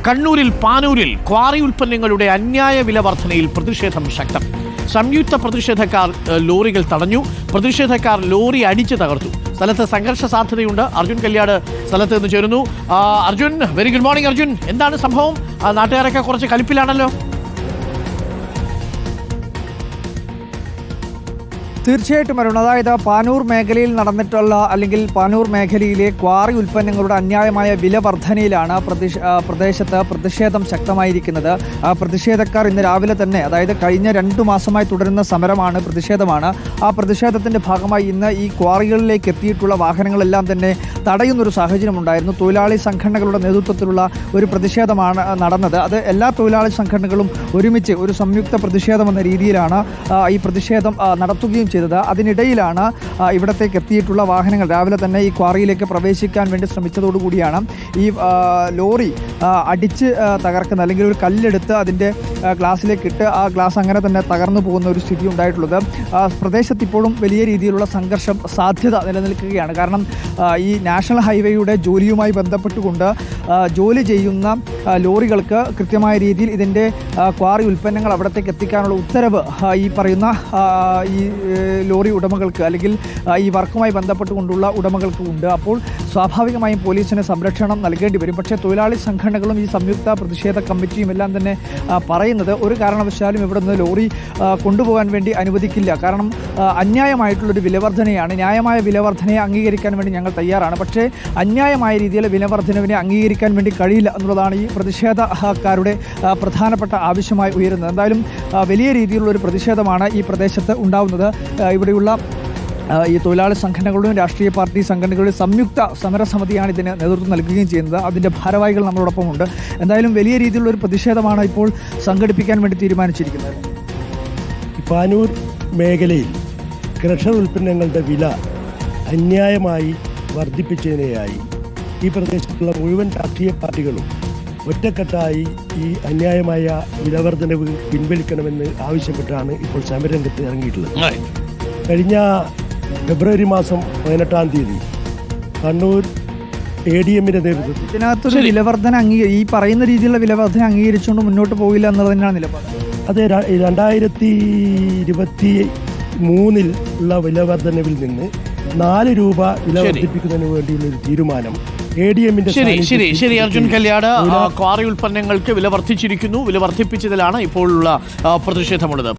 കണ്ണൂരിൽ പാനൂരിൽ ക്വാറി ഉൽപ്പന്നങ്ങളുടെ അന്യായ വില വർധനയിൽ പ്രതിഷേധം ശക്തം. സംയുക്ത പ്രതിഷേധക്കാർ ലോറികൾ തടഞ്ഞു. പ്രതിഷേധക്കാർ ലോറി അടിച്ച് തകർത്തു. സ്ഥലത്ത് സംഘർഷ സാധ്യതയുണ്ട്. അർജുൻ കല്യാട് സ്ഥലത്ത് നിന്ന് ചേരുന്നു. Arjun, very good morning Arjun. എന്താണ് സംഭവം? നാട്ടുകാരൊക്കെ കുറച്ച് കലിപ്പിലാണല്ലോ. തീർച്ചയായിട്ടും അരുൺ, അതായത് പാനൂർ മേഖലയിൽ നടന്നിട്ടുള്ള അല്ലെങ്കിൽ പാനൂർ മേഖലയിലെ ക്വാറി ഉൽപ്പന്നങ്ങളുടെ അന്യായമായ വില വർധനയിലാണ് പ്രദേശത്ത് പ്രതിഷേധം ശക്തമായിരിക്കുന്നത്. പ്രതിഷേധക്കാർ ഇന്ന് രാവിലെ തന്നെ, അതായത് കഴിഞ്ഞ 2 മാസമായി തുടരുന്ന സമരമാണ്, പ്രതിഷേധമാണ്. ആ പ്രതിഷേധത്തിൻ്റെ ഭാഗമായി ഇന്ന് ഈ ക്വാറികളിലേക്ക് എത്തിയിട്ടുള്ള വാഹനങ്ങളെല്ലാം തന്നെ തടയുന്നൊരു സാഹചര്യമുണ്ടായിരുന്നു. തൊഴിലാളി സംഘടനകളുടെ നേതൃത്വത്തിലുള്ള ഒരു പ്രതിഷേധമാണ് നടന്നത്. അത് എല്ലാ തൊഴിലാളി സംഘടനകളും ഒരുമിച്ച് ഒരു സംയുക്ത പ്രതിഷേധം എന്ന രീതിയിലാണ് ഈ പ്രതിഷേധം നടത്തുകയും ചെയ്തത്. അതിനിടയിലാണ് ഇവിടത്തേക്ക് എത്തിയിട്ടുള്ള വാഹനങ്ങൾ രാവിലെ തന്നെ ഈ ക്വാറിയിലേക്ക് പ്രവേശിക്കാൻ വേണ്ടി ശ്രമിച്ചതോടുകൂടിയാണ് ഈ ലോറി അടിച്ച് തകർക്കുന്ന, അല്ലെങ്കിൽ ഒരു കല്ലെടുത്ത് അതിൻ്റെ ഗ്ലാസ്സിലേക്ക് ഇട്ട് ആ ഗ്ലാസ് അങ്ങനെ തന്നെ തകർന്നു പോകുന്ന ഒരു സ്ഥിതി ഉണ്ടായിട്ടുള്ളത്. പ്രദേശത്ത് ഇപ്പോഴും വലിയ രീതിയിലുള്ള സംഘർഷം സാധ്യത നിലനിൽക്കുകയാണ്. കാരണം ഈ നാഷണൽ ഹൈവേയുടെ ജോലിയുമായി ബന്ധപ്പെട്ടുകൊണ്ട് ജോലി ചെയ്യുന്ന ലോറികൾക്ക് കൃത്യമായ രീതിയിൽ ഇതിൻ്റെ ക്വാറി ഉൽപ്പന്നങ്ങൾ അവിടത്തേക്ക് എത്തിക്കാനുള്ള ഉത്തരവ് ഈ പറയുന്ന ഈ ലോറി ഉടമകൾക്ക് അല്ലെങ്കിൽ ഈ വർക്കുമായി ബന്ധപ്പെട്ടുകൊണ്ടുള്ള ഉടമകൾക്ക് ഉണ്ട്. അപ്പോൾ സ്വാഭാവികമായും പോലീസിന് സംരക്ഷണം നൽകേണ്ടി വരും. പക്ഷേ തൊഴിലാളി സംഘടനകളും ഈ സംയുക്ത പ്രതിഷേധ കമ്മിറ്റിയും എല്ലാം തന്നെ പറയുന്നത് ഒരു കാരണവശാലും ഇവിടെ നിന്ന് ലോറി കൊണ്ടുപോകാൻ വേണ്ടി അനുവദിക്കില്ല. കാരണം അന്യായമായിട്ടുള്ളൊരു വിലവർധനയാണ്. ന്യായമായ വിലവർധനയെ അംഗീകരിക്കാൻ വേണ്ടി ഞങ്ങൾ തയ്യാറാണ്. പക്ഷേ അന്യായമായ രീതിയിൽ വിലവർധനവിനെ അംഗീകരിക്കാൻ വേണ്ടി കഴിയില്ല എന്നുള്ളതാണ് ഈ പ്രതിഷേധക്കാരുടെ പ്രധാനപ്പെട്ട ആവശ്യമായി ഉയരുന്നത്. എന്തായാലും വലിയ രീതിയിലുള്ളൊരു പ്രതിഷേധമാണ് ഈ പ്രദേശത്ത് ഉണ്ടാവുന്നത്. ഇവിടെയുള്ള ഈ തൊഴിലാളി സംഘടനകളുടെയും രാഷ്ട്രീയ പാർട്ടി സംഘടനകളുടെയും സംയുക്ത സമരസമിതിയാണ് ഇതിന് നേതൃത്വം നൽകുകയും ചെയ്യുന്നത്. അതിൻ്റെ ഭാരവാഹികൾ നമ്മളോടൊപ്പമുണ്ട്. എന്തായാലും വലിയ രീതിയിലുള്ള ഒരു പ്രതിഷേധമാണ് ഇപ്പോൾ സംഘടിപ്പിക്കാൻ വേണ്ടി തീരുമാനിച്ചിരിക്കുന്നത്. പാനൂർ മേഖലയിൽ കർഷക ഉൽപ്പന്നങ്ങളുടെ വില അന്യായമായി വർദ്ധിപ്പിച്ചതിനെയായി ഈ പ്രദേശത്തുള്ള മുഴുവൻ രാഷ്ട്രീയ പാർട്ടികളും ഒറ്റക്കെട്ടായി ഈ അന്യായമായ വിലവർദ്ധനവ് പിൻവലിക്കണമെന്ന് ആവശ്യപ്പെട്ടാണ് ഇപ്പോൾ സമരരംഗത്ത് ഇറങ്ങിയിട്ടുള്ളത്. കഴിഞ്ഞ ഫെബ്രുവരി മാസം 18-ാം തീയതി കണ്ണൂർ ADMന്റെ നേതൃത്വത്തിൽ ഇതിനകത്തൊരു വിലവർദ്ധന ഈ പറയുന്ന രീതിയിലുള്ള വിലവർദ്ധന അംഗീകരിച്ചുകൊണ്ട് മുന്നോട്ട് പോകില്ല എന്നുള്ളത് തന്നെയാണ് നിലപാട്. അത് 2023 ഉള്ള വിലവർദ്ധനവിൽ നിന്ന് 4 രൂപ വില വർദ്ധിപ്പിക്കുന്നതിന് വേണ്ടിയുള്ള ഒരു തീരുമാനം ADMന്റെ. ശരി അർജുൻ കല്യാട്, ക്വാറി ഉൽപ്പന്നങ്ങൾക്ക് വില വർദ്ധിച്ചിരിക്കുന്നു. വില വർദ്ധിപ്പിച്ചതിലാണ് ഇപ്പോഴുള്ള പ്രതിഷേധമുള്ളത്.